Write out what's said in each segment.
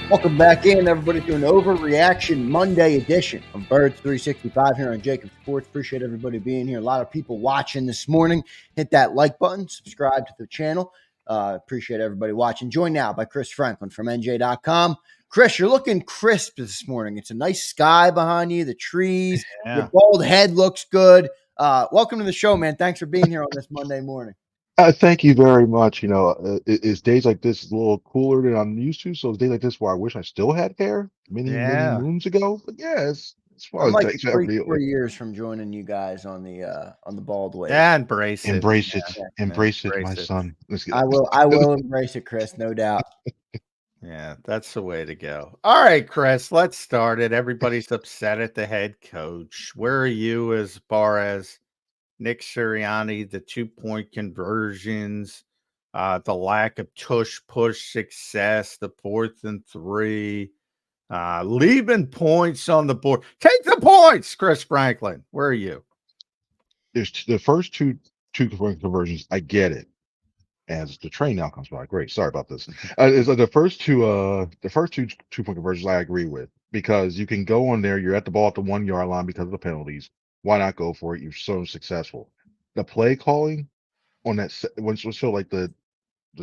Welcome back in, everybody, to an Overreaction Monday edition of Birds 365 here on JAKIB Sports. Appreciate everybody being here. A lot of people watching this morning. Hit that like button, subscribe to the channel. Appreciate everybody watching. Joined now by Chris Franklin from NJ.com. Chris, you're looking crisp this morning. It's a nice sky behind you, the trees, your bald head looks good. Welcome to the show, man. Thanks for being here on this Monday morning. Thank you very much. It's days like this a little cooler than I'm used to. So it's days like this where I wish I still had hair many moons ago. But yeah, it's fun. I'm like Thanks for having 3-4 years from joining you guys on the bald wave. Yeah, embrace it. Embrace it, my son. I will embrace it, Chris, no doubt. Yeah, that's the way to go. All right, Chris, let's start it. Everybody's upset at the head coach. Where are you as far as Nick Sirianni, the 2-point conversions, the lack of push success, the 4th and 3, leaving points on the board? Take the points, Chris Franklin. Where are you? There's the first two conversions. I get it. As the train now comes by, great. Sorry about this. It's like the first two 2-point conversions I agree with, because you can go on there. You're at the ball at the 1-yard line because of the penalties. Why not go for it? You're so successful. The play calling on that once was so like the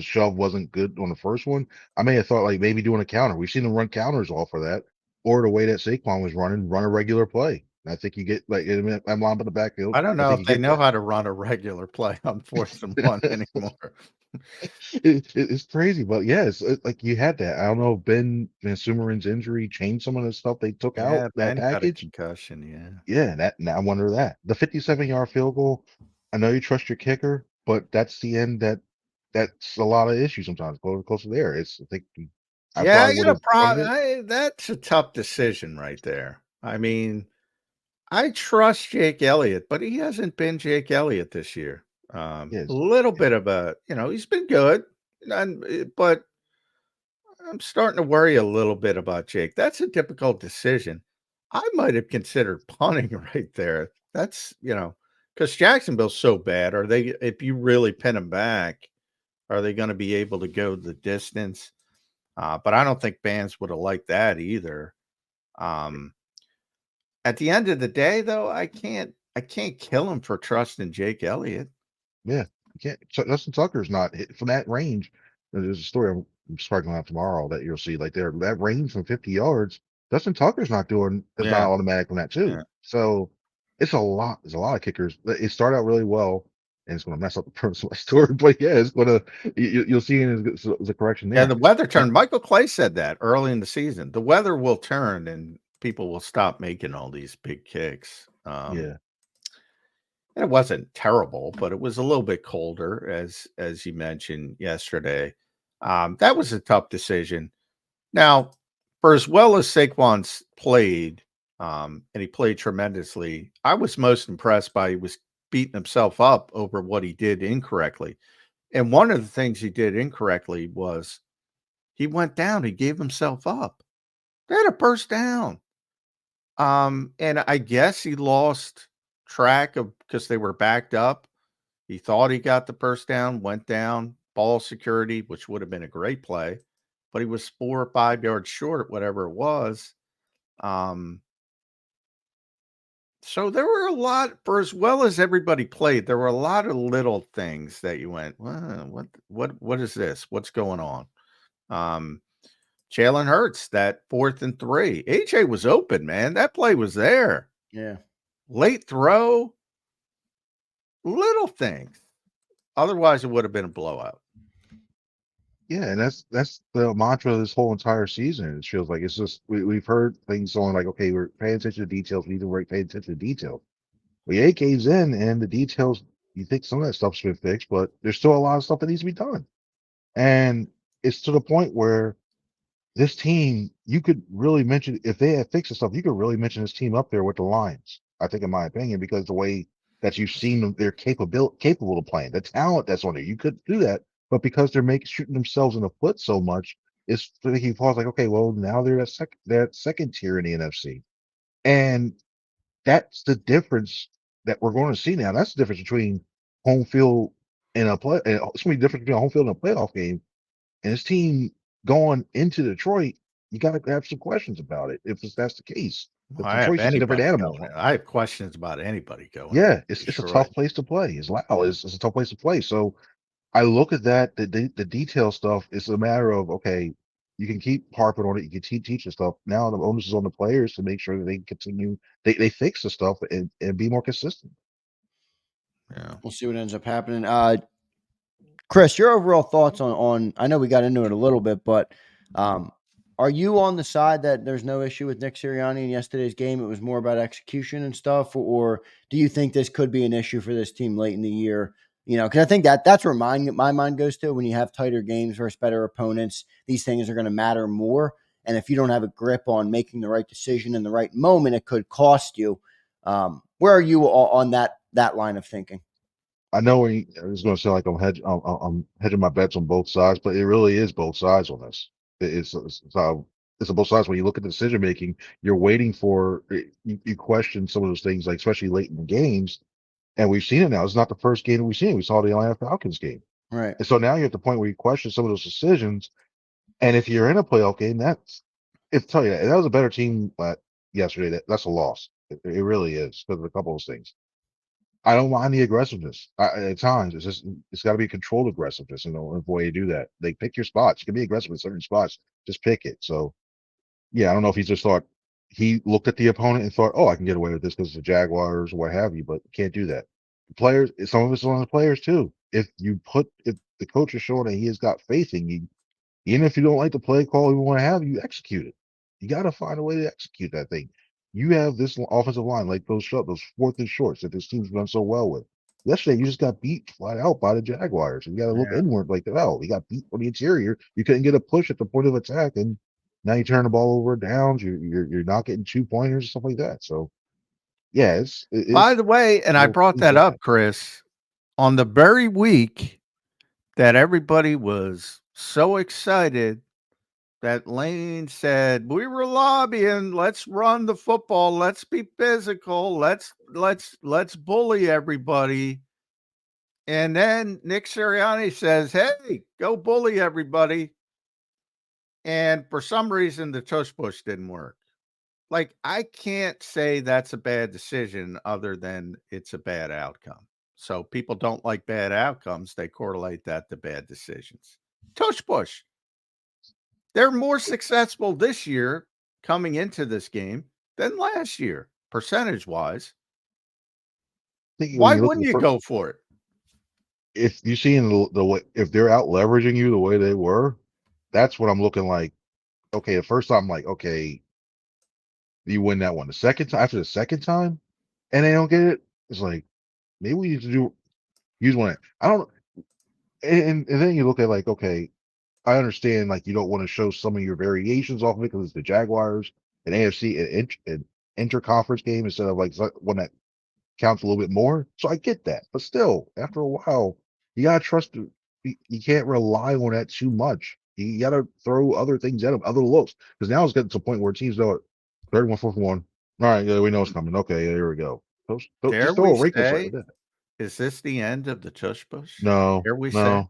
shove wasn't good on the first one. I may have thought like maybe doing a counter. We've seen them run counters all for that, or the way that Saquon was running, run a regular play. And I think you get like I'm line by the backfield. I don't know if they know how to run a regular play on 4th and 1 anymore. It's crazy, but yeah, it's like you had that. I don't know if Ben Van Summeren's injury changed some of the stuff they took out that package. Concussion, That now I wonder that the 57-yard field goal. I know you trust your kicker, but that's the end. That's a lot of issues sometimes. Close to there. It's I think. I got a problem. That's a tough decision right there. I mean, I trust Jake Elliott, but he hasn't been Jake Elliott this year. A little bit of a, he's been good, but I'm starting to worry a little bit about Jake. That's a difficult decision. I might have considered punting right there. That's, because Jacksonville's so bad. Are they, if you really pin them back, are they going to be able to go the distance? But I don't think fans would have liked that either. At the end of the day, though, I can't kill him for trusting Jake Elliott. Yeah, you can't. Justin Tucker's not hit from that range. There's a story I'm sparkling out tomorrow that you'll see. Like that range from 50 yards, Justin Tucker's not doing. It's not automatic on that too. Yeah. So it's a lot. There's a lot of kickers. It started out really well, and it's going to mess up the personal story. But yeah, it's going to. You'll see as a correction there. Yeah, the weather turned. Michael Clay said that early in the season. The weather will turn, and people will stop making all these big kicks. It wasn't terrible, but it was a little bit colder, as you mentioned yesterday. That was a tough decision. Now, for as well as Saquon's played, and he played tremendously, I was most impressed by he was beating himself up over what he did incorrectly. And one of the things he did incorrectly was he went down. He gave himself up. They had a first down. And I guess he lost track of because they were backed up. He thought he got the first down, went down, ball security, which would have been a great play, but he was 4 or 5 yards short, whatever it was. So there were a lot, for as well as everybody played, there were a lot of little things that you went, well, what is this? What's going on? Jalen Hurts, that 4th and 3. AJ was open, man. That play was there. Yeah. Late throw, little things. Otherwise, it would have been a blowout. Yeah, and that's the mantra of this whole entire season. It feels like it's just we've heard things on like, okay, we're paying attention to details. We need to pay attention to details. Well, yeah, caves in, and the details. You think some of that stuff's been fixed, but there's still a lot of stuff that needs to be done. And it's to the point where this team, you could really mention if they had fixed the stuff, you could really mention this team up there with the Lions. I think, in my opinion, because the way that you've seen them, they're capable of playing. The talent that's on there, you could do that. But because they're shooting themselves in the foot so much, it's he falls like, okay, well, now they're that second tier in the NFC. And that's the difference that we're going to see now. That's the difference between home field and a play. It's going to be different between a home field and a playoff game. And this team going into Detroit, you got to have some questions about it if that's the case. Well, If I have Detroit's just a different anybody animal. going. I have questions about anybody going. Yeah, it's a Detroit. tough place to play. It's loud. It's a tough place to play. So I look at that, the detail stuff. It's a matter of, okay, you can keep harping on it. You can teach the stuff. Now the onus is on the players to make sure that they continue. They fix the stuff and be more consistent. Yeah. We'll see what ends up happening. Chris, your overall thoughts on I know we got into it a little bit, but are you on the side that there's no issue with Nick Sirianni in yesterday's game? It was more about execution and stuff, or do you think this could be an issue for this team late in the year? You know, because I think that's where my mind goes to when you have tighter games versus better opponents. These things are going to matter more, and if you don't have a grip on making the right decision in the right moment, it could cost you. Where are you on that line of thinking? I know it's going to sound like I'm hedging my bets on both sides, but it really is both sides on this. It's on both sides. When you look at the decision making, you're waiting for you question some of those things, like especially late in the games, and we've seen it now. It's not the first game that we've seen it. We saw the Atlanta Falcons game, Right. and so now you're at the point where you question some of those decisions. And if you're in a playoff game, tell you that was a better team yesterday. That's a loss. It really is because of a couple of things. I don't mind the aggressiveness. At times, it's got to be controlled aggressiveness. The way you do that, they pick your spots. You can be aggressive in certain spots. Just pick it. So, yeah, I don't know if he just thought he looked at the opponent and thought, "Oh, I can get away with this because it's the Jaguars or what have you," but can't do that. The players, some of it's on the players too. If the coach is showing that he has got faith in you, even if you don't like the play call you want to have, you execute it. You got to find a way to execute that thing. You have this offensive line, like those fourth and shorts that this team's done so well with. Yesterday, you just got beat flat out by the Jaguars. You got to look inward like, oh, you got beat on the interior. You couldn't get a push at the point of attack, and now you turn the ball over downs. You're not getting 2-pointers and stuff like that. So, yeah, it's By the way, and I brought that up, Chris, on the very week that everybody was so excited that Lane said, we were lobbying, let's run the football, let's be physical, let's bully everybody. And then Nick Sirianni says, hey, go bully everybody. And for some reason, the tush push didn't work. Like, I can't say that's a bad decision other than it's a bad outcome. So people don't like bad outcomes. They correlate that to bad decisions. Tush push. They're more successful this year coming into this game than last year, percentage-wise. Why wouldn't you go for it? If you see in the way, if they're out leveraging you the way they were, that's what I'm looking like. Okay, the first time, I'm like, okay, you win that one. The second time, after the second time, and they don't get it, it's like maybe we need to use one. I don't, and then you look at like, okay, I understand like you don't want to show some of your variations off of it because it's the Jaguars, an AFC, an interconference game instead of like one that counts a little bit more. So I get that, but still, after a while, you gotta trust. You can't rely on that too much. You gotta throw other things at them, other looks, because now it's getting to a point where teams know it. 31, 4th and 1. All right, yeah, we know it's coming. Okay, here we go. Just throw a wrinkle right with that. Is this the end of the tush push? No, Here we no,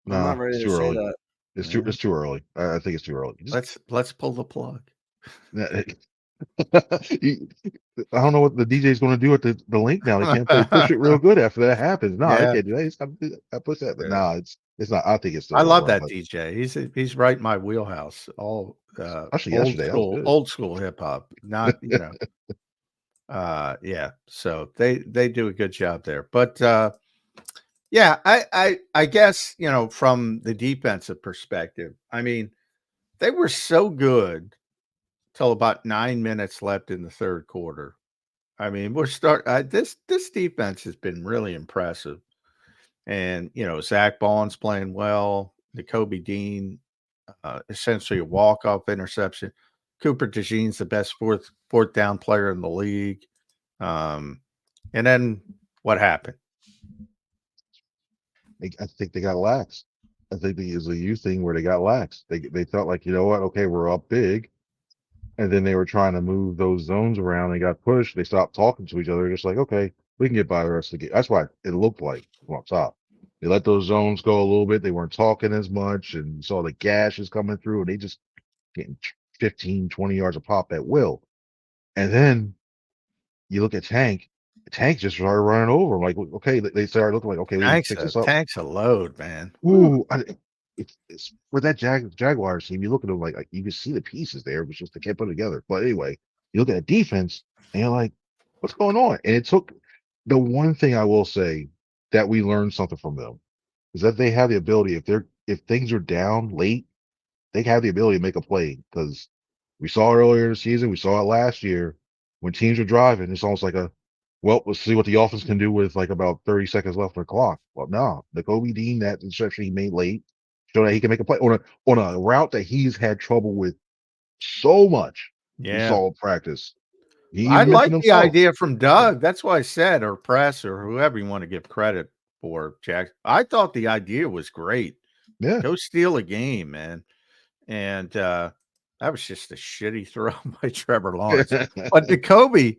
I'm not ready to say that. It's too early. I think it's too early. Let's pull the plug. I don't know what the DJ's going to do at the link now. They can't play push it real good after that happens. No, I can't do that. I push that, but no, it's not. I think it's still. I love that DJ. He's right in my wheelhouse. All yesterday, old school hip hop. Not yeah. So they do a good job there. But yeah, I guess from the defensive perspective, I mean, they were so good till about 9 minutes left in the third quarter. I mean, this defense has been really impressive. And, Zach Bond's playing well. Nakobe Dean, essentially a walk-off interception. Cooper DeJean's the best fourth down player in the league. And then what happened? I think they got lax. I think it was a youth thing where they got lax. They felt like, you know what, okay, we're up big. And then they were trying to move those zones around. They got pushed. They stopped talking to each other. Just like, okay, we can get by the rest of the game. That's why it looked like from up top. They let those zones go a little bit. They weren't talking as much, and you saw the gashes coming through, and they just getting 15, 20 yards a pop at will. And then you look at Tank. Tank just started running over. I'm like, okay, they started looking like, okay, we need to fix this up. Tank's a load, man. Ooh, it's for that Jaguars team. You look at them like you can see the pieces there, but just they can't put it together. But anyway, you look at the defense and you're like, what's going on? And it took the one thing I will say that we learned something from them is that they have the ability if things are down late, they have the ability to make a play because we saw it earlier in the season, we saw it last year when teams are driving. It's almost like well, let's see what the offense can do with like about 30 seconds left on the clock. Well, no, Nakobe Dean, that interception he made late, showed that he can make a play on a route that he's had trouble with so much. We Yeah. saw in practice. I like the idea from Doug. That's why I said, or Press, or whoever you want to give credit for, Jack. I thought the idea was great. Yeah. Go steal a game, man. And that was just a shitty throw by Trevor Lawrence. But Nakobe,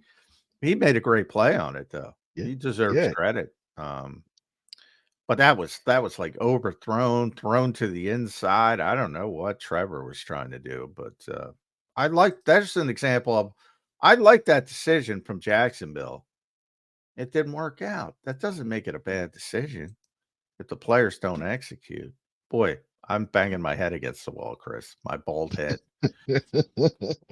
he made a great play on it, though. Yeah. He deserves credit. But that was like overthrown, thrown to the inside. I don't know what Trevor was trying to do, but that's an example of I like that decision from Jacksonville. It didn't work out. That doesn't make it a bad decision if the players don't execute. Boy, I'm banging my head against the wall, Chris. My bald head.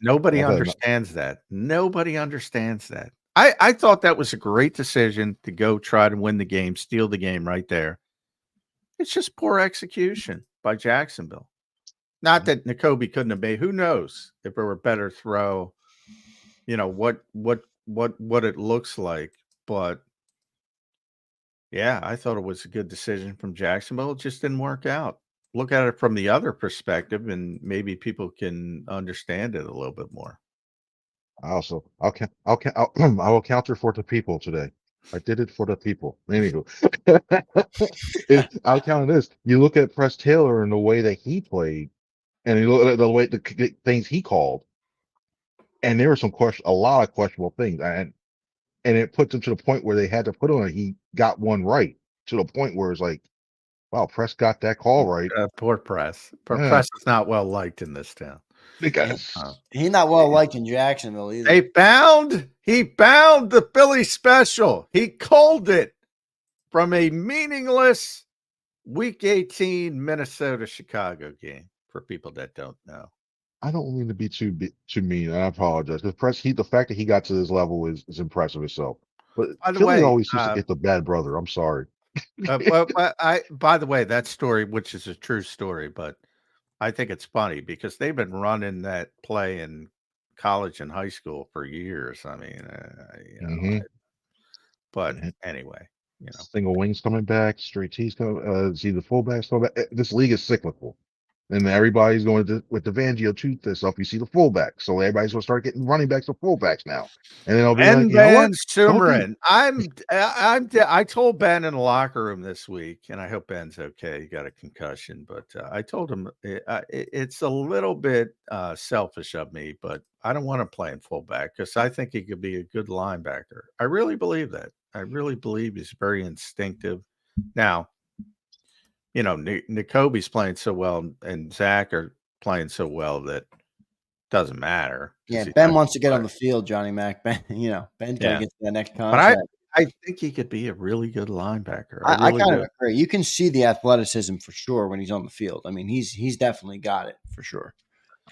Nobody understands that. Nobody understands that. I thought that was a great decision to go try to win the game, steal the game right there. It's just poor execution by Jacksonville. Not that Nakobe couldn't have made. Who knows if there were a better throw? What it looks like, but yeah, I thought it was a good decision from Jacksonville. It just didn't work out. Look at it from the other perspective, and maybe people can understand it a little bit more. I'll counter for the people today. I did it for the people. Anywho, I'll counter this. You look at Press Taylor and the way that he played, and you look at the way the things he called, and there were a lot of questionable things, and it puts him to the point where they had to put on it. He got one right to the point where it's like, wow, Press got that call right. Poor Press. Press is not well liked in this town. Because he's not well liked in Jacksonville either. He bound the Philly special. He called it from a meaningless Week 18 Minnesota-Chicago game for people that don't know. I don't mean to be too mean. I apologize. The fact that he got to this level is impressive itself. But by the Philly way, always seems to get the bad brother. I'm sorry. By the way, that story, which is a true story, but I think it's funny because they've been running that play in college and high school for years. I mean, but anyway, single wings coming back, straight T's coming. See the fullbacks coming back. This league is cyclical, and everybody's going with the Fangio truth this stuff. You see the fullbacks, so everybody's going to start getting running backs to fullbacks now, and then I'll be like, you know what? Sumerin. I told Ben in the locker room this week, and I hope Ben's okay. He got a concussion, but I told him it's a little bit selfish of me, but I don't want to play in fullback because I think he could be a good linebacker. I really believe that. I really believe he's very instinctive. Now, Nakobe's playing so well, and Zach are playing so well that doesn't matter. Yeah, Ben wants to get on the field, Johnny Mac. Ben, Ben's going to get to that next contract. But I think he could be a really good linebacker. I kind of agree. You can see the athleticism for sure when he's on the field. I mean, he's definitely got it for sure.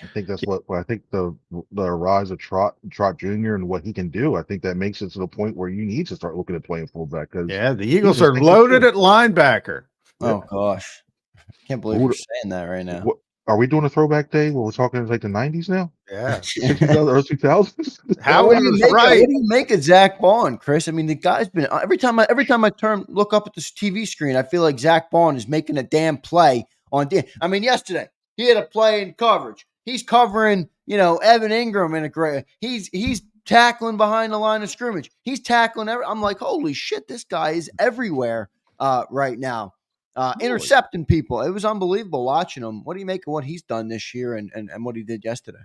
I think that's what I think the rise of Trot Jr. and what he can do. I think that makes it to the point where you need to start looking at playing fullback. The Eagles are loaded at linebacker. Oh gosh, I can't believe you're saying that right now. Are we doing a throwback day where we're talking like the 90s now? Yeah, early 2000s. What do you make of Zach Bond, Chris? I mean, the guy's been every time I look up at this TV screen, I feel like Zach Bond is making a damn play on. I mean, yesterday he had a play in coverage. He's covering, Evan Ingram in a great. He's tackling behind the line of scrimmage. He's tackling. I'm like, holy shit, this guy is everywhere right now. Intercepting people. It was unbelievable watching him. What do you make of what he's done this year and what he did yesterday?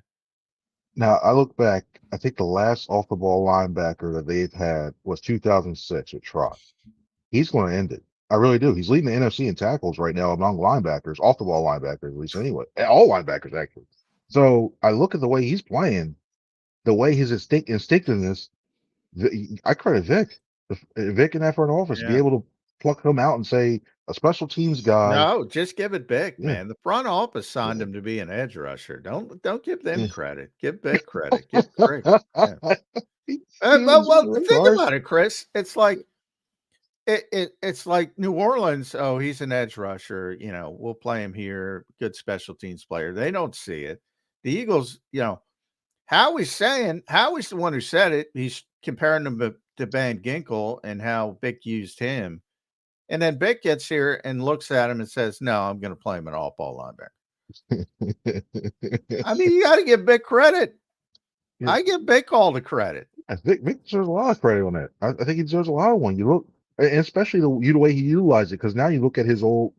Now, I look back, I think the last off-the-ball linebacker that they've had was 2006 with Trot. He's going to end it. I really do. He's leading the NFC in tackles right now among linebackers, off-the-ball linebackers, at least anyway. All linebackers, actually. So I look at the way he's playing, the way his instinctiveness. I credit Vic. Vic in that front office be Yeah. able to pluck him out and say a special teams guy. No, just give it Vic, Yeah, man. The front office signed yeah, him to be an edge rusher. Don't give them yeah. credit. Give Vic credit. Give Craig. Yeah. He was Well, really think hard. about it, Chris. It's like it's like New Orleans. Oh, he's an edge rusher. We'll play him here. Good special teams player. They don't see it. The Eagles, Howie's the one who said it. He's comparing them to Van Ginkel and how Vic used him. And then Vic gets here and looks at him and says, "No, I'm going to play him an all-ball linebacker." I mean, you got to give Vic credit. Yeah, I give Vic all the credit. I think Vic deserves a lot of credit on that. I think he deserves a lot of one. You look, and especially the way he utilized it, because now you look at the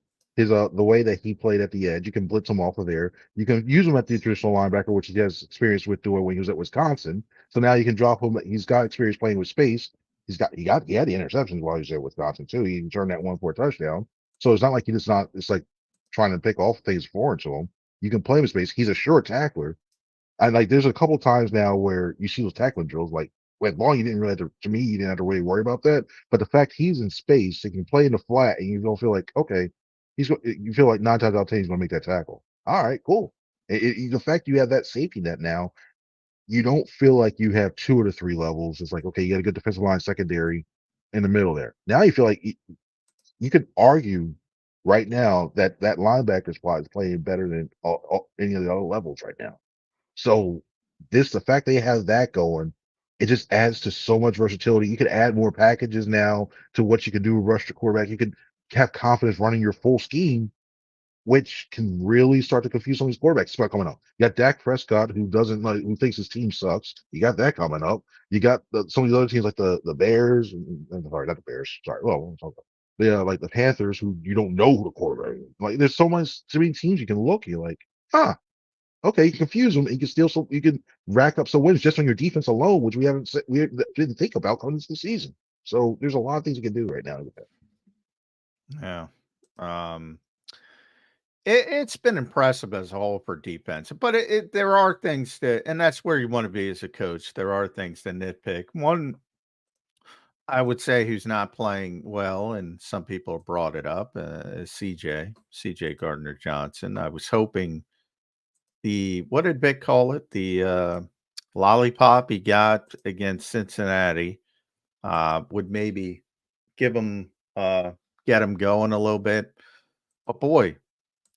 way that he played at the edge. You can blitz him off of there. You can use him at the traditional linebacker, which he has experience with doing when he was at Wisconsin. So now you can drop him. He's got experience playing with space. He had the interceptions while he was at Wisconsin too. He turned that one for a touchdown. So it's not like it's like trying to pick off things foreign to him. You can play him in space. He's a sure tackler. And like there's a couple times now where you see those tackling drills, like with long you didn't really have to me, you didn't have to really worry about that. But the fact he's in space, he can play in the flat and you don't feel like, okay, you feel like 9 times out of 10 he's gonna make that tackle. All right, cool. The fact you have that safety net now, you don't feel like you have 2 or 3 levels. It's like, okay, you got a good defensive line secondary in the middle there. Now you feel like you could argue right now that that linebacker spot is playing better than any of the other levels right now. So the fact they have that going, it just adds to so much versatility. You could add more packages now to what you can do with rush the quarterback. You could have confidence running your full scheme, which can really start to confuse some of these quarterbacks. Start coming up. You got Dak Prescott, who thinks his team sucks. You got that coming up. You got some of the other teams like the Bears, sorry, not the Bears. Sorry, well, like the Panthers, who you don't know who the quarterback is. Like, there's so many teams you can look. You're like, huh. Okay, you can confuse them. You can steal some. You can rack up some wins just on your defense alone, which we didn't think about coming into the season. So there's a lot of things you can do right now with that. Yeah. It's been impressive as a whole for defense, but there are things and that's where you want to be as a coach. There are things to nitpick. One, I would say, who's not playing well, and some people have brought it up, is CJ Gardner Johnson. I was hoping what did Vic call it? The lollipop he got against Cincinnati would maybe give him, get him going a little bit. But boy,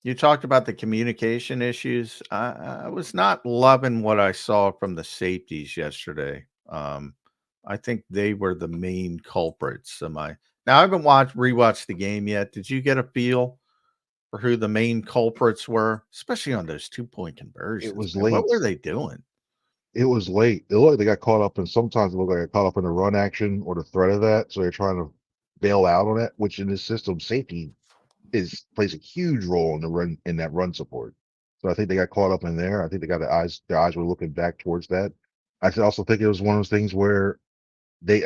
you talked about the communication issues. I was not loving what I saw from the safeties yesterday. I think they were the main culprits. Now I haven't rewatched the game yet. Did you get a feel for who the main culprits were, especially on those 2-point It conversions? was Man, what late. were they doing? It was late. It looked like they got caught up, and sometimes it looked like they got caught up in the run action or the threat of that. So they're trying to bail out on that, which in this system, safety plays a huge role in that run support. So I think they got caught up in there. I think their eyes were looking back towards that. Also think it was one of those things where they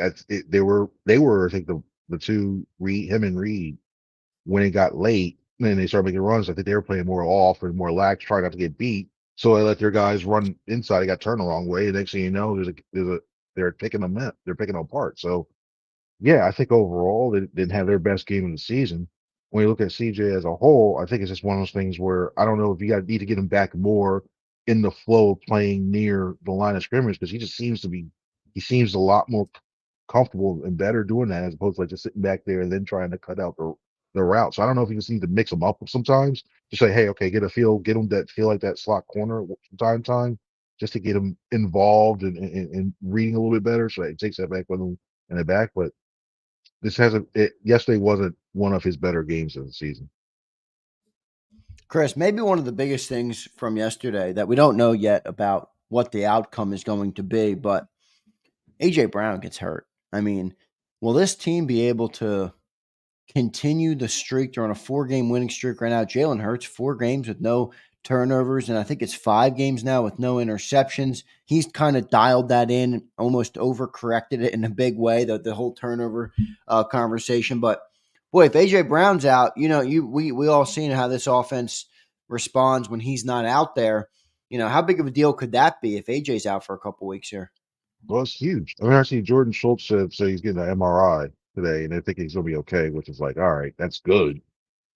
were I think the two him and Reed, when it got late and they started making runs. I think they were playing more off and more lax, trying not to get beat. So they let their guys run inside. They got turned the wrong way. And next thing you know, they're picking them up. They're picking them apart. So yeah, I think overall they didn't have their best game of the season. When you look at CJ as a whole, I think it's just one of those things where I don't know if need to get him back more in the flow of playing near the line of scrimmage, because he seems a lot more comfortable and better doing that as opposed to like just sitting back there and then trying to cut out the route. So I don't know if you just need to mix them up sometimes. Just say, hey, okay, get them that feel like that slot corner from time to time, just to get them involved and reading a little bit better. So it takes that back with them in the back. But yesterday wasn't one of his better games of the season. Chris, maybe one of the biggest things from yesterday that we don't know yet about what the outcome is going to be, but A.J. Brown gets hurt. I mean, will this team be able to continue the streak? They're on a 4-game winning streak right now. Jalen Hurts, 4 games with no turnovers, and I think it's 5 games now with no interceptions. He's kind of dialed that in, almost overcorrected it in a big way, the whole turnover conversation. But boy, if AJ Brown's out, we all seen how this offense responds when he's not out there. How big of a deal could that be if AJ's out for a couple weeks here? Well, it's huge. I mean, I see Jordan Schultz say he's getting an MRI today, and they think he's going to be okay, which is like, all right, that's good.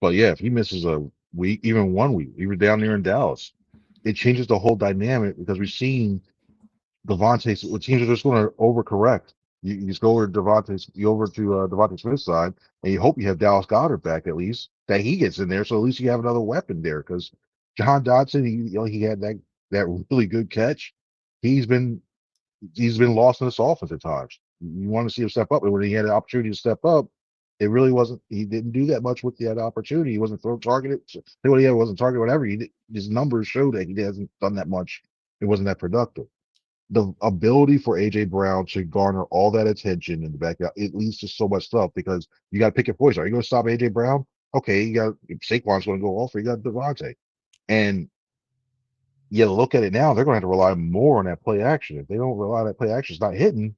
But yeah, if he misses a week, even 1 week, even down there in Dallas, it changes the whole dynamic because we've seen Devontae. What teams are just going to overcorrect. You just go over to Devontae Smith's side, and you hope you have Dallas Goedert back at least that he gets in there, so at least you have another weapon there. Because John Dodson, he had that really good catch. He's been lost in this offense at times. You want to see him step up, and when he had an opportunity to step up, it really wasn't. He didn't do that much with that opportunity. He wasn't targeted. What he had wasn't targeted. Whatever his numbers show that he hasn't done that much. It wasn't that productive. The ability for AJ Brown to garner all that attention in the back, it leads to so much stuff because you got to pick your poison. Are you going to stop AJ Brown? Okay, you got Saquon's going to go off, or you got Devontae, and you look at it now, they're going to have to rely more on that play action. If they don't rely on that play action, it's not hitting,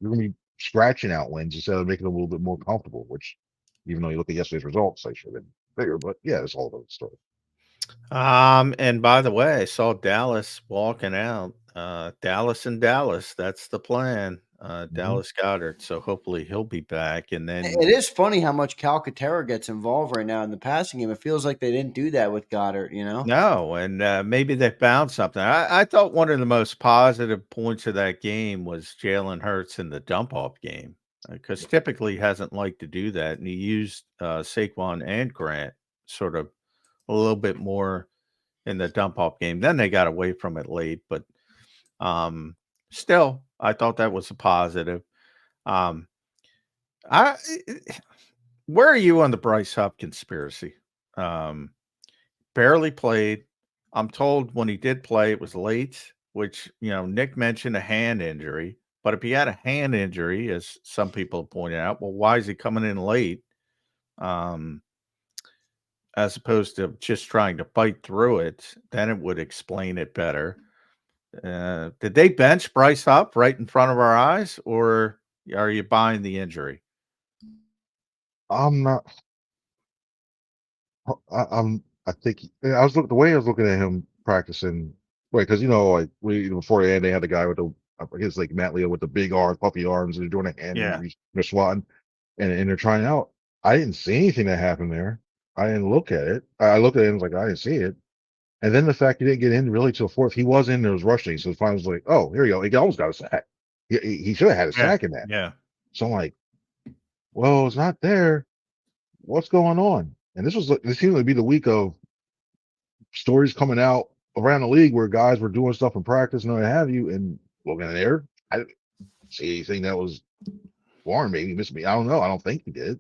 you're going to be scratching out wins instead of making it a little bit more comfortable, which, even though you look at yesterday's results, they should have been bigger. But yeah, it's all about the story. And by the way, I saw Dallas walking out. Dallas and Dallas, that's the plan. Dallas Goedert. So hopefully he'll be back. And then It is funny how much Calcaterra gets involved right now in the passing game. It feels like they didn't do that with Goddard, no, and maybe they found something. I thought one of the most positive points of that game was Jalen Hurts in the dump off game because typically he hasn't liked to do that, and he used Saquon and Grant sort of a little bit more in the dump off game. Then they got away from it late, but still, I thought that was a positive. Um, I where are you on the Bryce Huff conspiracy? Barely played. I'm told when he did play, it was late, which Nick mentioned a hand injury. But if he had a hand injury, as some people pointed out, well, why is he coming in late? As opposed to just trying to fight through it, then it would explain it better. Did they bench Bryce Huff right in front of our eyes, or are you buying the injury? I'm not. I think the way I was looking at him practicing, right? Because like before they had the guy with I guess like Matt Leo with the big arms, puffy arms, and they're doing a hand injuries, they're swatting, and they're trying out. I didn't see anything that happened there. I didn't look at it. I looked at it and was like, I didn't see it. And then the fact he didn't get in really till fourth, he was in there, was rushing. So the final was like, oh, here you go. He almost got a sack. He should have had a sack in that. Yeah. So I'm like, well, it's not there. What's going on? And this seemed to be the week of stories coming out around the league where guys were doing stuff in practice and what have you. And looking there, I didn't see anything that was Warren maybe missed me. I don't know. I don't think he did.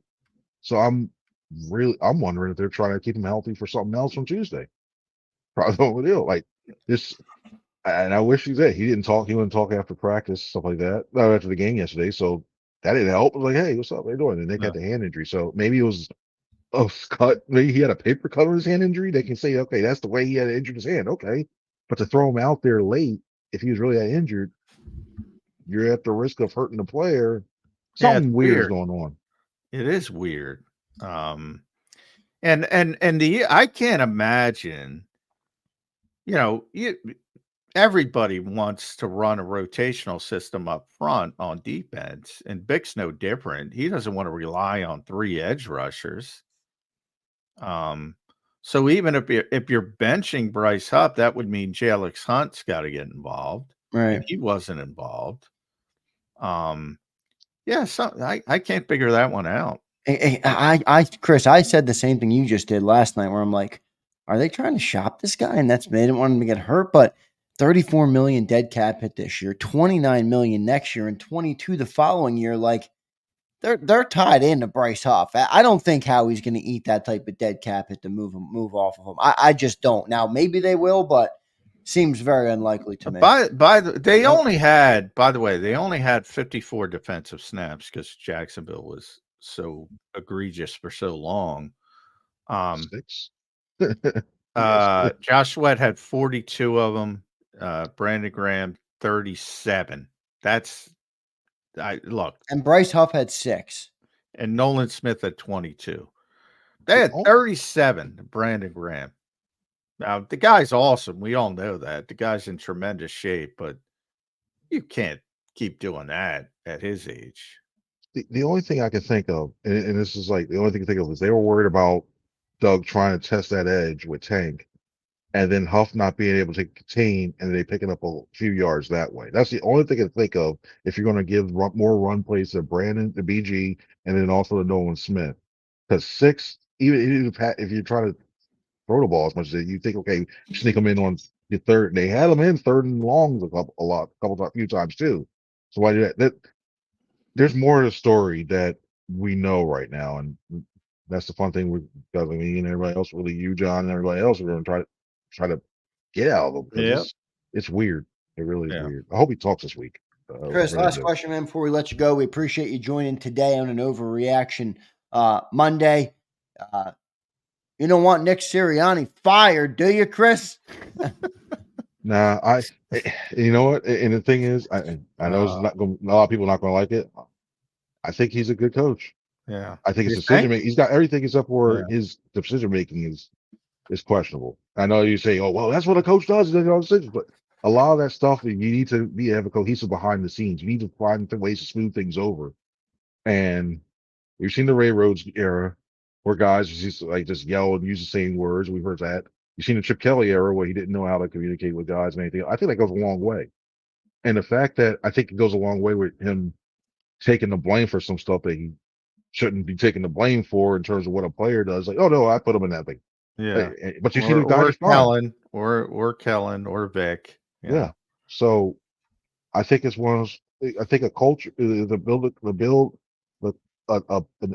So I'm wondering if they're trying to keep him healthy for something else on Tuesday. Probably the whole deal. Like this, and I wish he did. He didn't talk. He wouldn't talk after practice, stuff like that. No, after the game yesterday. So that didn't help. I was like, hey, what's up? How you doing? And Nick had the hand injury. So maybe it was cut. Maybe he had a paper cut on his hand injury. They can say, okay, that's the way he had injured his hand. Okay. But to throw him out there late, if he was really that injured, you're at the risk of hurting the player. Something weird is going on. It is weird. And I can't imagine, everybody wants to run a rotational system up front on defense, and Bick's no different. He doesn't want to rely on 3 edge rushers. So even if you're benching Bryce Huff, that would mean Jalix Hunt's got to get involved. Right. And he wasn't involved. Yeah, so I can't figure that one out. Chris, I said the same thing you just did last night, where I'm like, are they trying to shop this guy? And they didn't want him to get hurt, but 34 million dead cap hit this year, 29 million next year, and 22 the following year. Like they're tied into Bryce Huff. I don't think Howie's going to eat that type of dead cap hit to move off of him. I just don't. Now maybe they will, but seems very unlikely to me. They only had 54 defensive snaps because Jacksonville was so egregious for so long. 6. Josh Sweat had 42 of them. Brandon Graham 37. And Bryce Huff had 6. And Nolan Smith had 22. They had 37. Brandon Graham. Now, the guy's awesome. We all know that. The guy's in tremendous shape, but you can't keep doing that at his age. The only thing I can think of, and this is like the only thing I can think of, is they were worried about Doug trying to test that edge with Tank, and then Huff not being able to contain, and they picking up a few yards that way. That's the only thing I can think of if you're going to give more run plays to Brandon, to BG, and then also to Nolan Smith. Because 6, even if you're trying to throw the ball as much as you think, okay, sneak them in on the third, and they had them in third and longs a few times too. So why do that? There's more to the story that we know right now, and that's the fun thing with because me and everybody else, really you, John, and everybody else, we're going to try to get out of them because Yep. it's weird. It really is Yeah. weird. I hope he talks this week. Chris, really last do. question, man, before we let you go. We appreciate you joining today on an overreaction Monday. You don't want Nick Sirianni fired, do you, Chris? Nah, you know what? And the thing is, I know it's not going. A lot of people are not going to like it. I think he's a good coach. Yeah. I think his You decision think? making. He's got everything except for Yeah. his decision making is questionable. I know you say, "Oh, well, that's what a coach does." He does all decisions, but a lot of that stuff, you need to have a cohesive behind the scenes. You need to find ways to smooth things over. And we've seen the Ray Rhodes era where guys just yell and use the same words. We've heard that. You've seen the Chip Kelly era where he didn't know how to communicate with guys and anything. I think that goes a long way. And the fact that I think it goes a long way with him taking the blame for some stuff that he shouldn't be taking the blame for in terms of what a player does. Like, oh no, I put him in that thing. Yeah. But you see the guy just fine. Kellen or Kellen or Vic. Yeah. So I think it's one of those, I think a culture, an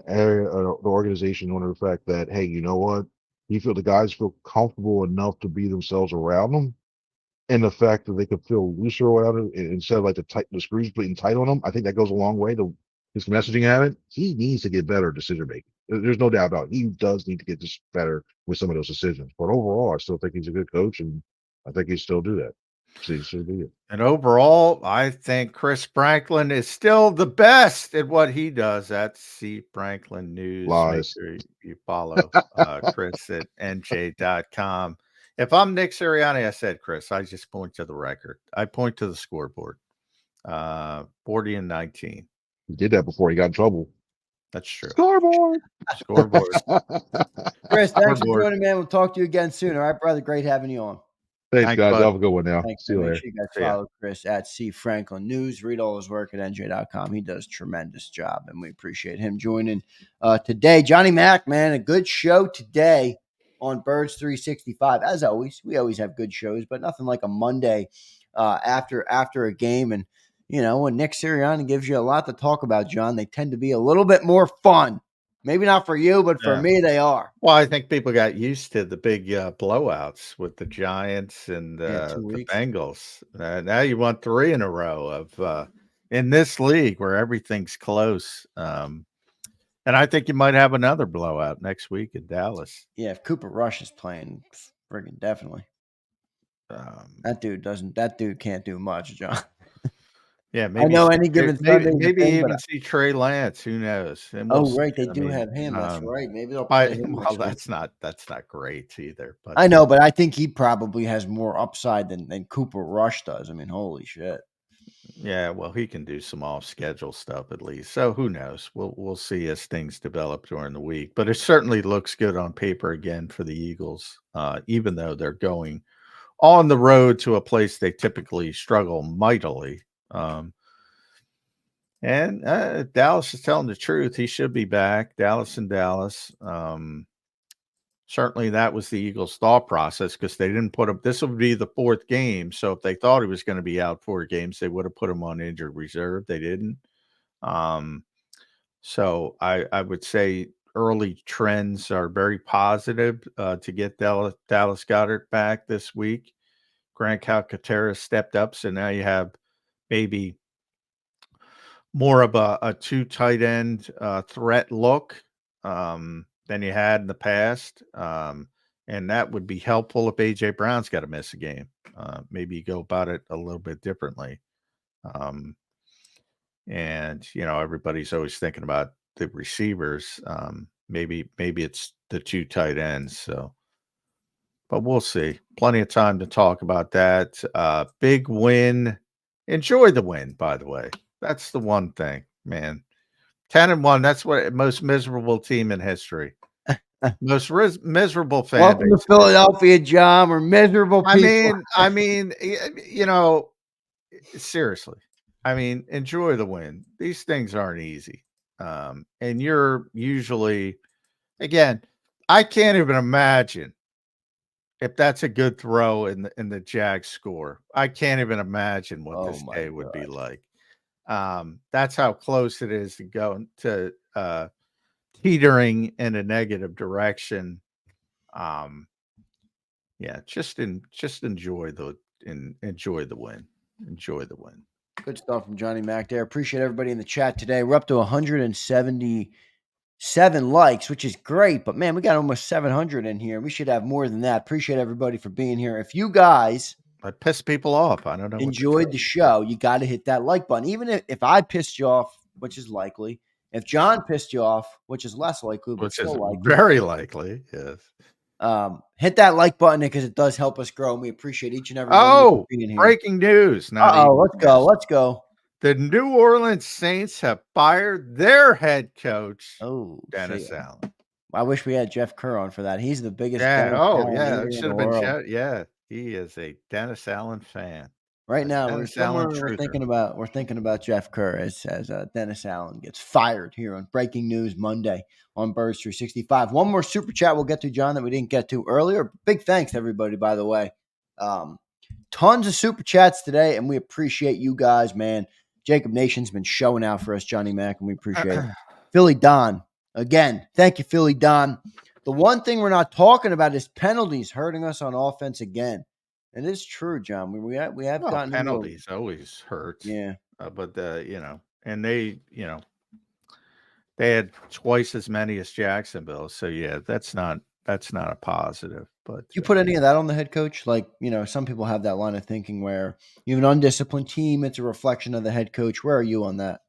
area, the organization on the fact that, hey, you know what? You feel the guys feel comfortable enough to be themselves around them. And the fact that they could feel looser around it instead of like the screws being tight on them, I think that goes a long way to his messaging at it. He needs to get better decision making. There's no doubt about it. He does need to get just better with some of those decisions. But overall, I still think he's a good coach, and I think he still do that. So he should be it. And overall, I think Chris Franklin is still the best at what he does. That's C. Franklin News. Lies. Make sure you follow Chris at nj.com. If I'm Nick Sirianni, I said, Chris, I just point to the record. I point to the scoreboard. 40-19. He did that before he got in trouble. That's true. Scoreboard. Chris, thanks for joining, man. We'll talk to you again soon. All right, brother. Great having you on. Thanks, guys. Have a good one now. Thanks. See you later. Make sure you guys follow Chris at C. Franklin News. Read all his work at NJ.com. He does a tremendous job, and we appreciate him joining today. Johnny Mac, man, a good show today on Birds 365. As always, we always have good shows, but nothing like a Monday after a game. And, you know, when Nick Sirianni gives you a lot to talk about, John, they tend to be a little bit more fun. Maybe not for you, but for me, they are. Well, I think people got used to the big blowouts with the Giants and the Bengals. Now you want 3 in a row of in this league where everything's close. And I think you might have another blowout next week in Dallas. Yeah, if Cooper Rush is playing, friggin' definitely. That dude can't do much, John. Yeah, maybe I know any given Sunday. Maybe even see Trey Lance. Who knows? And we'll right, they do have him. That's right. Maybe they'll play him. Well, that's not great either. But I know, but I think he probably has more upside than Cooper Rush does. I mean, holy shit. Yeah, well, he can do some off-schedule stuff at least. So who knows? We'll see as things develop during the week. But it certainly looks good on paper again for the Eagles, even though they're going on the road to a place they typically struggle mightily. And Dallas is telling the truth. He should be back. Dallas. Certainly that was the Eagles' thought process because they didn't put him. This would be the 4th game. So if they thought he was going to be out 4 games, they would have put him on injured reserve. They didn't. So I would say early trends are very positive to get Dallas Goedert back this week. Grant Calcaterra stepped up. So now you have maybe more of a 2 tight end threat look than you had in the past. And that would be helpful if A.J. Brown's got to miss a game. Maybe you go about it a little bit differently. And, you know, everybody's always thinking about the receivers. Maybe it's the 2 tight ends. So but we'll see. Plenty of time to talk about that. Big win. Enjoy the win, by the way. That's the one thing, man. 10-1. That's what most miserable team in history. Most miserable fan Welcome base. to Philadelphia, John. We're miserable people. I mean, seriously. I mean, enjoy the win. These things aren't easy. And you're usually, again, I can't even imagine if that's a good throw in the Jags score. I can't even imagine what this day would be like. That's how close it is to go to teetering in a negative direction. Yeah, just enjoy the win. Enjoy the win. Good stuff from Johnny Mac there. Appreciate everybody in the chat today. We're up to 177 likes, which is great. But man, we got almost 700 in here. We should have more than that. Appreciate everybody for being here. If you guys I piss people off. I don't know. Enjoyed the show, you got to hit that like button. Even if I pissed you off, which is likely. If John pissed you off, which is less likely, but which still is likely. very likely. Yes. Hit that like button because it does help us grow. And we appreciate each and every one of you being here. Breaking news. Let's go. The New Orleans Saints have fired their head coach, Dennis Allen. I wish we had Jeff Kerr on for that. He's the biggest. It should have been Jeff. Yeah, he is a Dennis Allen fan. Right now, we're thinking about Jeff Kerr as Dennis Allen gets fired here on Breaking News Monday on Birds 365. One more super chat we'll get to, John, that we didn't get to earlier. Big thanks to everybody, by the way. Tons of super chats today, and we appreciate you guys, man. Jacob Nation's been showing out for us, Johnny Mac, and we appreciate it. Philly Don, again, thank you, Philly Don. The one thing we're not talking about is penalties hurting us on offense again. It is true, John. We have gotten penalties always hurt. Yeah, but and they had twice as many as Jacksonville. So yeah, that's not a positive. But you put any of that on the head coach? Like, some people have that line of thinking where you have an undisciplined team, it's a reflection of the head coach. Where are you on that?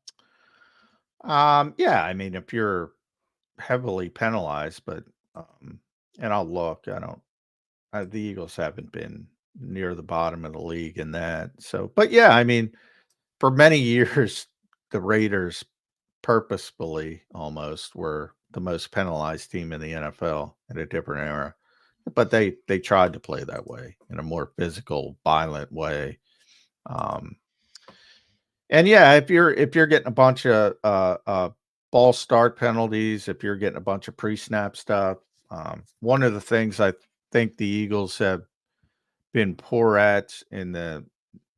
Yeah, I mean, if you're heavily penalized, but and I'll look. The Eagles haven't been near the bottom of the league in that. So, but yeah, I mean, for many years, the Raiders purposefully almost were the most penalized team in the NFL in a different era. But they tried to play that way in a more physical, violent way. And yeah, if you're getting a bunch of ball start penalties, if you're getting a bunch of pre-snap stuff, one of the things I think the Eagles have been poor at in the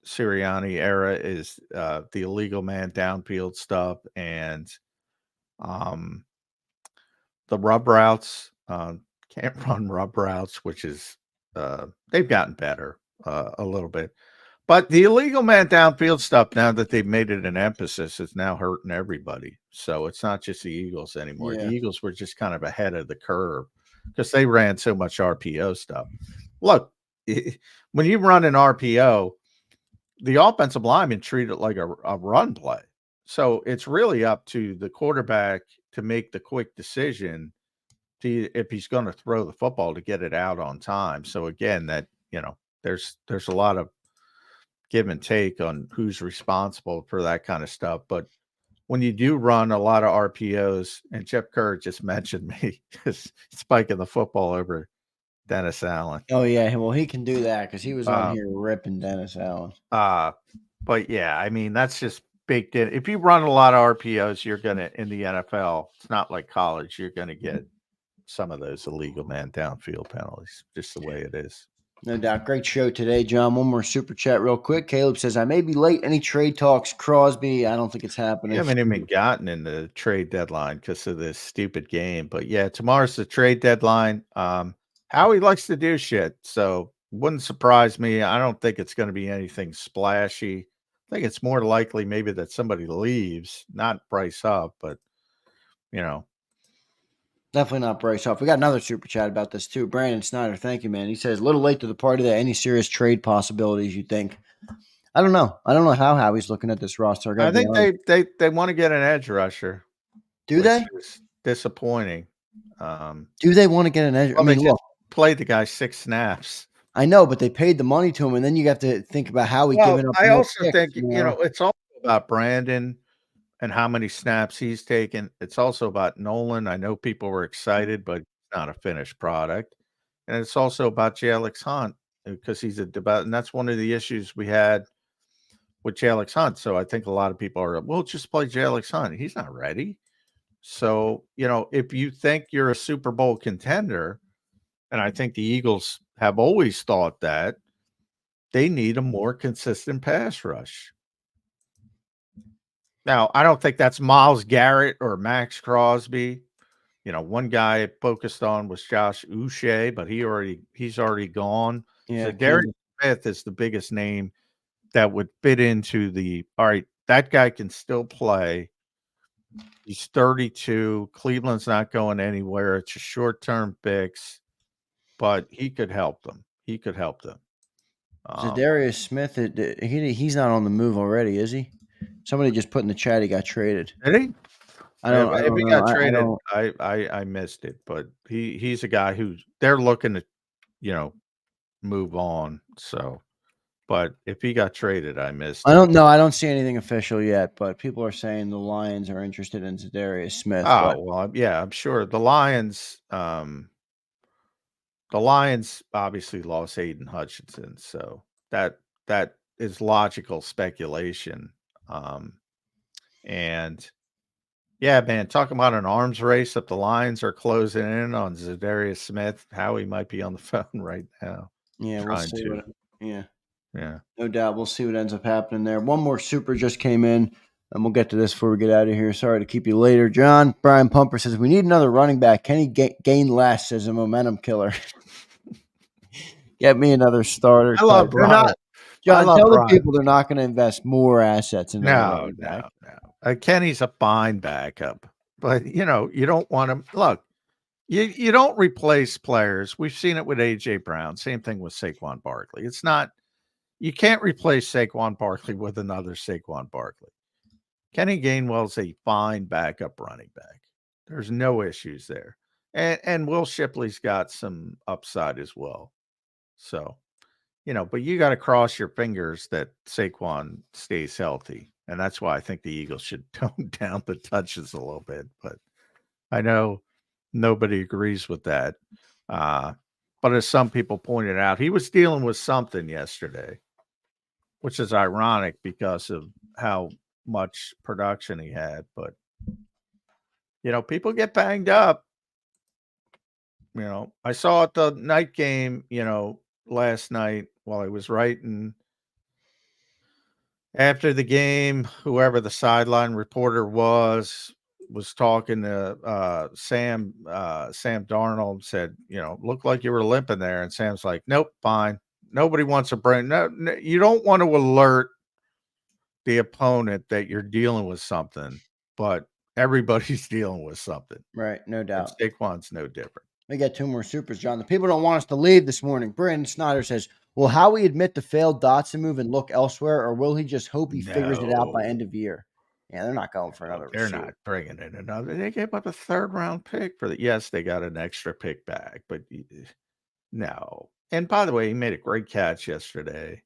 Sirianni era is the illegal man downfield stuff and the rub routes. Can't run rub routes, which is they've gotten better a little bit. But the illegal man downfield stuff, now that they've made it an emphasis, is now hurting everybody. So it's not just the Eagles anymore. Yeah. The Eagles were just kind of ahead of the curve because they ran so much RPO stuff. Look, when you run an RPO, the offensive lineman treat it like a run play. So it's really up to the quarterback to make the quick decision if he's going to throw the football to get it out on time. So again, that there's a lot of give and take on who's responsible for that kind of stuff. But when you do run a lot of RPOs, and Jeff Kerr just mentioned me spiking the football over Dennis Allen. Oh yeah, well he can do that because he was on here ripping Dennis Allen. But yeah, I mean that's just baked in. If you run a lot of RPOs, you're gonna in the NFL. It's not like college. You're gonna get some of those illegal man downfield penalties. Just the way it is. No doubt. Great show today, John. One more super chat real quick. Caleb says, I may be late. Any trade talks? Crosby, I don't think it's happening. You haven't even gotten in the trade deadline because of this stupid game. But yeah, tomorrow's the trade deadline. Howie likes to do shit, so wouldn't surprise me. I don't think it's going to be anything splashy. I think it's more likely maybe that somebody leaves, not Bryce Huff, but Definitely not Bryce Huff. We got another super chat about this too. Brandon Snyder, thank you, man. He says, a little late to the party there. Any serious trade possibilities you think? I don't know. I don't know how Howie's looking at this roster. I think they want to get an edge rusher. Do they? Disappointing. Do they want to get an edge? I mean, look, played the guy 6 snaps. I know, but they paid the money to him, and then you have to think about how he giving up. I more also picks, think, it's also about Brandon and how many snaps he's taken. It's also about Nolan. I know people were excited, but it's not a finished product. And it's also about Alex Hunt because he's and that's one of the issues we had with Alex Hunt. So I think a lot of people are, well, just play Alex Hunt. He's not ready. So, if you think you're a Super Bowl contender, and I think the Eagles have always thought that, they need a more consistent pass rush. Now, I don't think that's Myles Garrett or Max Crosby. One guy I focused on was Josh Uche, but he's already gone. Yeah, So Darius Smith is the biggest name that would fit into all right, that guy can still play. He's 32. Cleveland's not going anywhere. It's a short-term fix, but he could help them. Darius Smith, he's not on the move already, is he? Somebody just put in the chat he got traded. Did he? I don't If he know. got traded, I missed it, but he's a guy who they're looking to, move on. So, but if he got traded, I missed I it. don't know. I don't see anything official yet, but people are saying the Lions are interested in Darius Smith. Oh, well, yeah, I'm sure the Lions obviously lost Aiden Hutchinson, so that is logical speculation. And yeah, man, talking about an arms race that the Lions are closing in on Zadarius Smith. Howie might be on the phone right now. Yeah, we'll see. Yeah, no doubt. We'll see what ends up happening there. One more super just came in, and we'll get to this before we get out of here. Sorry to keep you later, John. Brian Pumper says we need another running back. Can he gain less as a momentum killer? Get me another starter. I love Brian. John, tell the people they're not going to invest more assets in running back. No. Kenny's a fine backup, but you don't want him. Look, you don't replace players. We've seen it with AJ Brown. Same thing with Saquon Barkley. It's not. You can't replace Saquon Barkley with another Saquon Barkley. Kenny Gainwell's a fine backup running back. There's no issues there, and Will Shipley's got some upside as well. So. But you got to cross your fingers that Saquon stays healthy. And that's why I think the Eagles should tone down the touches a little bit. But I know nobody agrees with that. But as some people pointed out, he was dealing with something yesterday, which is ironic because of how much production he had. But, people get banged up. I saw at the night game, last night while I was writing after the game, whoever the sideline reporter was talking to Sam Darnold, said, looked like you were limping there. And Sam's like, nope, fine. Nobody wants to bring no, you don't want to alert the opponent that you're dealing with something, but everybody's dealing with something. Right, no doubt. And Saquon's no different. We got two more supers, John. The people don't want us to leave this morning. Brandon Snyder says, will Howie admit the failed Dotson move and look elsewhere, or will he just hope he figures it out by end of year? Yeah, they're not going for another They're receiver. not bringing in another. They gave up a 3rd-round pick for yes, they got an extra pick back, but no. And by the way, he made a great catch yesterday.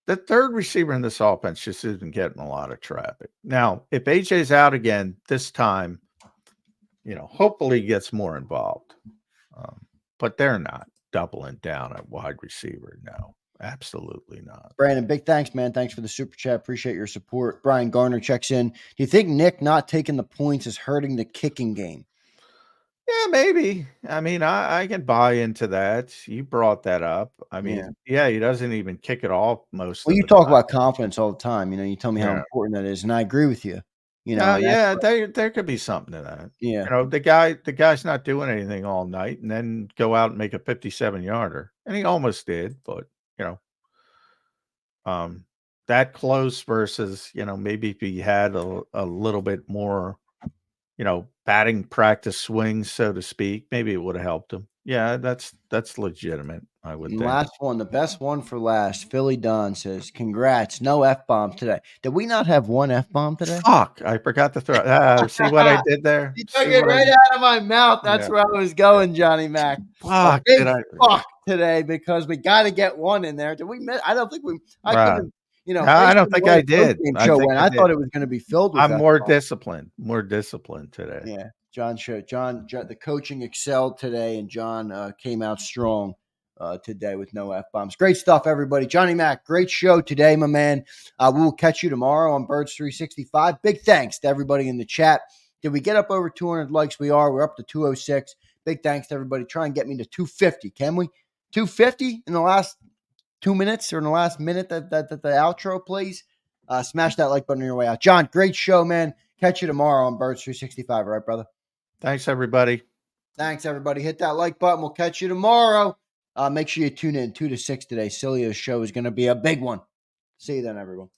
The 3rd receiver in this offense just isn't getting a lot of traffic. Now, if AJ's out again this time, hopefully he gets more involved. But they're not doubling down at wide receiver. No, absolutely not. Brandon, big thanks, man. Thanks for the super chat. Appreciate your support. Brian Garner checks in. Do you think Nick not taking the points is hurting the kicking game? Yeah, maybe. I mean, I can buy into that. You brought that up. I mean, yeah, he doesn't even kick it off most of the time. Well, you talk about confidence all the time. You tell me how important that is, and I agree with you. There could be something to that. Yeah. The guy's not doing anything all night and then go out and make a 57-yarder. And he almost did, but that close versus, maybe if he had a little bit more batting practice swings, so to speak. Maybe it would have helped him. Yeah, that's legitimate, I would And think. last one, the best one for last. Philly Don says, "Congrats, no F-bomb today." Did we not have one F-bomb today? Fuck, I forgot to throw. See what I did there? You took See it what I right did? out of my mouth. That's Yeah. where I was going, Johnny Mac. A Fuck, big did I? fuck today because we got to get one in there. Did we miss? I don't think we. I Right. couldn't. No, I based don't on the think way I the did. post-game I show think went, I I did. thought it was going to be filled with. I'm more F-bombs. disciplined today. Yeah, John, the coaching excelled today, and John came out strong today with no F-bombs. Great stuff, everybody. Johnny Mac, great show today, my man. We will catch you tomorrow on Birds 365. Big thanks to everybody in the chat. Did we get up over 200 likes? We are. We're up to 206. Big thanks to everybody. Try and get me to 250. Can we? 250 in the last 2 minutes or in the last minute that the outro plays? Smash that like button on your way out. John, great show, man. Catch you tomorrow on Birds 365. All right, brother? Thanks, everybody. Thanks, everybody. Hit that like button. We'll catch you tomorrow. Make sure you tune in 2 to 6 today. Cilio's show is going to be a big one. See you then, everyone.